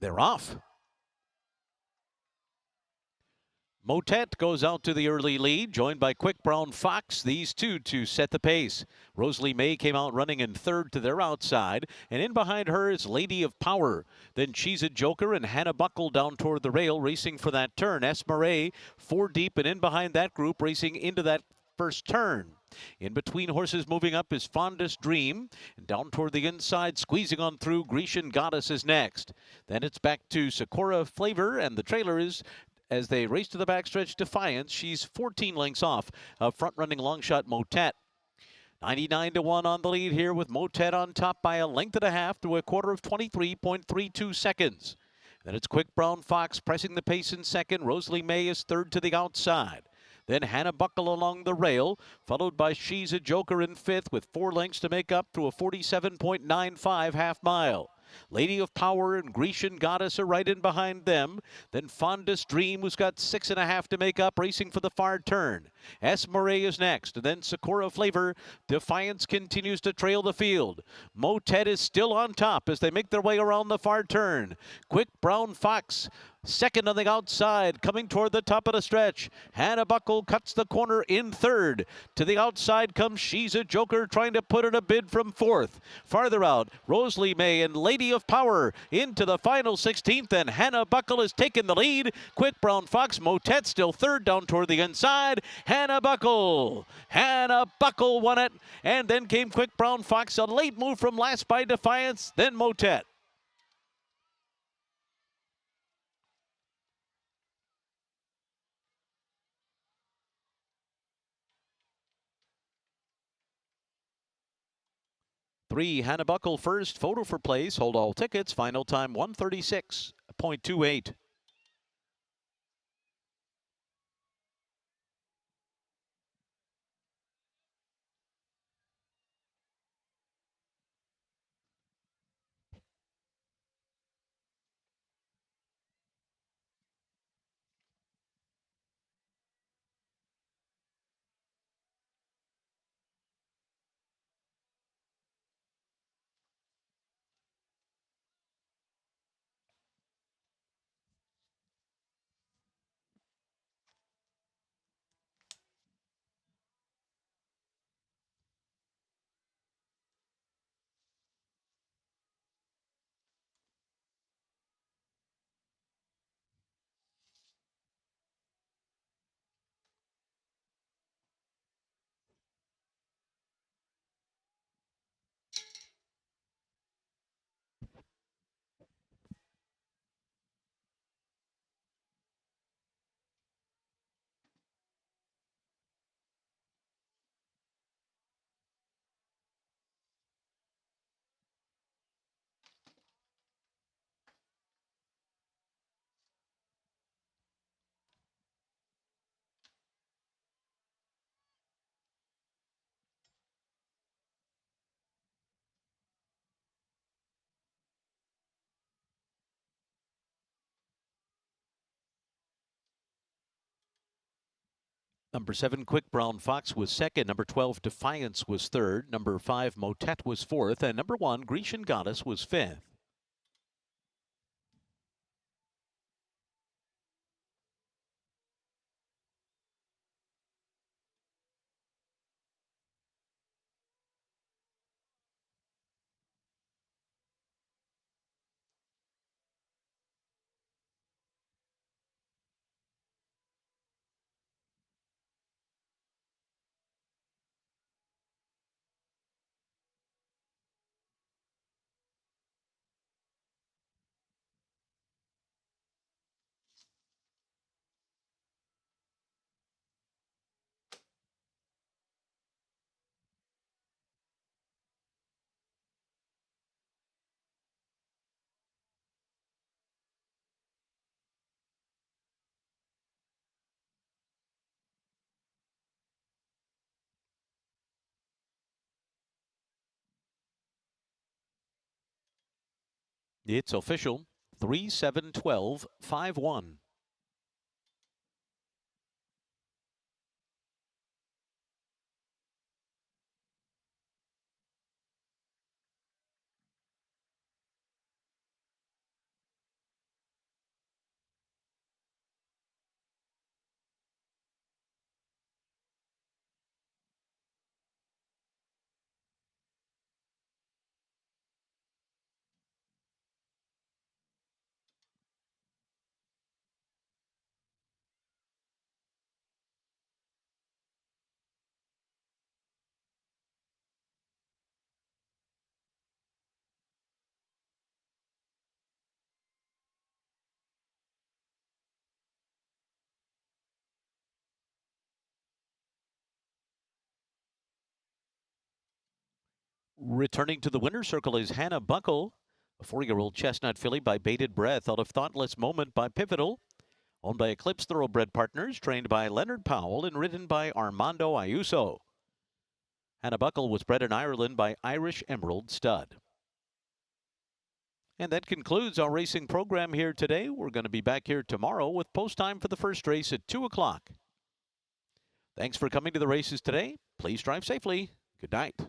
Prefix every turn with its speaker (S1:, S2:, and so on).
S1: They're off. Motet goes out to the early lead, joined by Quick Brown Fox. These two to set the pace. Rosalie May came out running in third to their outside, and in behind her is Lady of Power. Then She's a Joker and Hannah Buckle down toward the rail, racing for that turn. Esmeralda, 4 deep, and in behind that group, racing into that first turn. In between horses moving up is Fondest Dream, and down toward the inside, squeezing on through, Grecian Goddess is next. Then it's back to Sakura Flavor, and the trailer is, as they race to the backstretch, Defiance. She's 14 lengths off of front-running long shot Motet. 99-1 on the lead here, with Motet on top by a length and a half to a quarter of 23.32 seconds. Then it's Quick Brown Fox pressing the pace in second. Rosalie May is third to the outside. Then Hannah Buckle along the rail, followed by She's a Joker in fifth with 4 lengths to make up through a 47.95 half mile. Lady of Power and Grecian Goddess are right in behind them. Then Fondest Dream, who's got 6.5 to make up, racing for the far turn. Esmeralda is next, and then Sakura Flavor. Defiance continues to trail the field. Motet is still on top as they make their way around the far turn. Quick Brown Fox second on the outside, coming toward the top of the stretch. Hannah Buckle cuts the corner in third. To the outside comes She's a Joker, trying to put in a bid from fourth. Farther out, Rosalie May and Lady of Power into the final 16th, and Hannah Buckle has taken the lead. Quick Brown Fox, Motet still third down toward the inside. Hannah Buckle won it, and then came Quick Brown Fox. A late move from last by Defiance, then Motet. Three, Hannah Buckle first. Photo for place. Hold all tickets. Final time 136.28. Number 7, Quick Brown Fox was second. Number 12, Defiance was third. Number 5, Motet was fourth. And number 1, Grecian Goddess was fifth. It's official. 3-7-12-5-1. Returning to the winner's circle is Hannah Buckle, a 4-year-old chestnut filly by Bated Breath out of Thoughtless Moment by Pivotal, owned by Eclipse Thoroughbred Partners, trained by Leonard Powell and ridden by Armando Ayuso. Hannah Buckle was bred in Ireland by Irish Emerald Stud. And that concludes our racing program here today. We're going to be back here tomorrow with post time for the first race at 2 o'clock. Thanks for coming to the races today. Please drive safely. Good night.